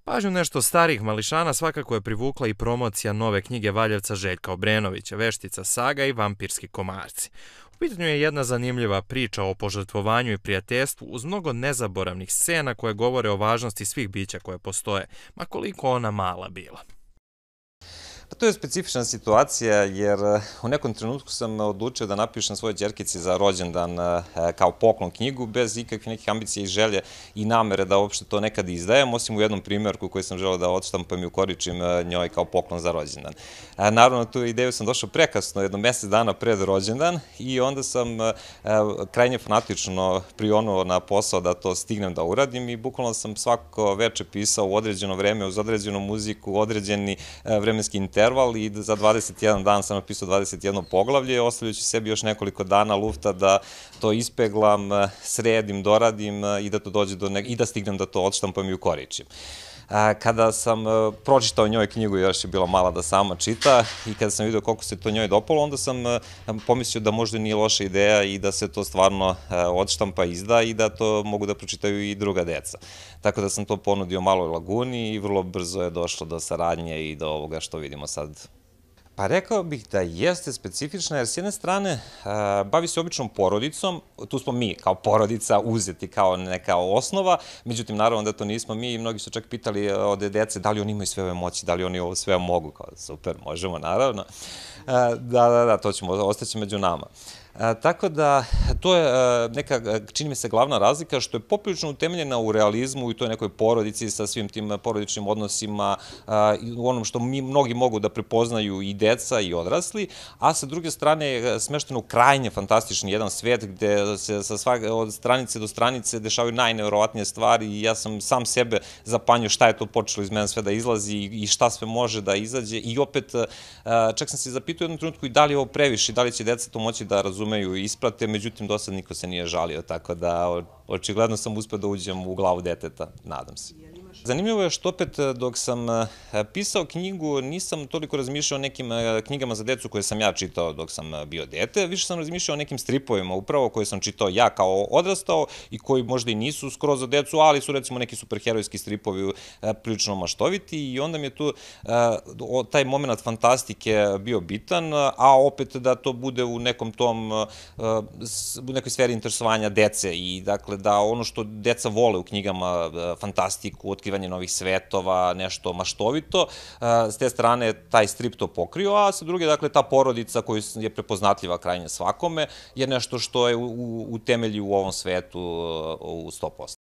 Pažnju nešto starih mališana svakako je privukla i promocija nove knjige Valjevca Željka Obrenovića, Veštica saga i vampirski komarci. U pitanju je jedna zanimljiva priča o požrtvovanju i prijateljstvu uz mnogo nezaboravnih scena koje govore o važnosti svih bića koje postoje, ma koliko ona mala bila. Pa to je specifična situacija jer u nekom trenutku sam odlučio da napišem svojoj ćerkici za rođendan kao poklon knjigu bez ikakvih nekih ambicija i želje i namere da uopšte to nekad izdajem, osim u jednom primjerku koji sam želeo da odštampam i ukoričim njoj kao poklon za rođendan. Naravno, tu ideju sam došao prekasno, jedno mesec dana pred rođendan i onda sam krajnje fanatično prionuo na posao da to stignem da uradim i bukvalno sam svako veče pisao u određeno vreme, uz određenu muziku, određeni vremenski interval i za 21 dan sam napisao 21 poglavlje, ostavljajući sebi još nekoliko dana lufta da to ispeglam, sredim, doradim i da to dođe i da stignem da to odštampam i ukoričim. Kada sam pročitao njoj knjigu, još je bila mala da sama čita, i kada sam vidio koliko se to njoj dopalo, onda sam pomislio da možda nije loša ideja i da se to stvarno odštampa, izda i da to mogu da pročitaju i druga deca. Tako da sam to ponudio Maloj laguni i vrlo brzo je došlo do saradnje i do ovoga što vidimo sad. Pa rekao bih da jeste specifična, jer s jedne strane bavi se običnom porodicom, tu smo mi kao porodica uzeti kao neka osnova, međutim naravno da to nismo mi i mnogi su čak pitali od dece da li oni imaju sve ove moći, da li oni ovo sve mogu, kao super, možemo naravno. Da, to ćemo, ostaće među nama. Tako da, to je neka, čini mi se, glavna razlika, što je poprilično utemeljena u realizmu i toj nekoj porodici sa svim tim porodičnim odnosima, u onom što mnogi mogu da prepoznaju i deca i odrasli, a sa druge strane je smešteno u krajnje fantastični jedan svet gde se od stranice do stranice dešavaju najneverovatnije stvari i ja sam sam sebe zapanjio šta je to počelo iz mene sve da izlazi i šta sve može da izađe i opet, čak sam se zapitao u jednom trenutku i da li je ovo previše i da li će deca to moći da razumeju i isprate, međutim, do sad niko se nije žalio, tako da očigledno sam uspeo da uđem u glavu deteta, nadam se. Zanimljivo je što opet dok sam pisao knjigu nisam toliko razmišljao o nekim knjigama za decu koje sam ja čitao dok sam bio dete, više sam razmišljao o nekim stripovima upravo koje sam čitao ja kao odrastao i koji možda i nisu skroz za decu, ali su recimo neki superherojski stripovi prilično maštoviti i onda mi je tu taj moment fantastike bio bitan, a opet da to bude u nekom tom, u nekoj sferi interesovanja dece i dakle da ono što deca vole u knjigama, fantastiku, otkrivanje novih svetova, nešto maštovito. S te strane taj strip to pokrio, a sa druge, dakle, ta porodica koja je prepoznatljiva krajnje svakome je nešto što je u temelju u ovom svetu u 100%.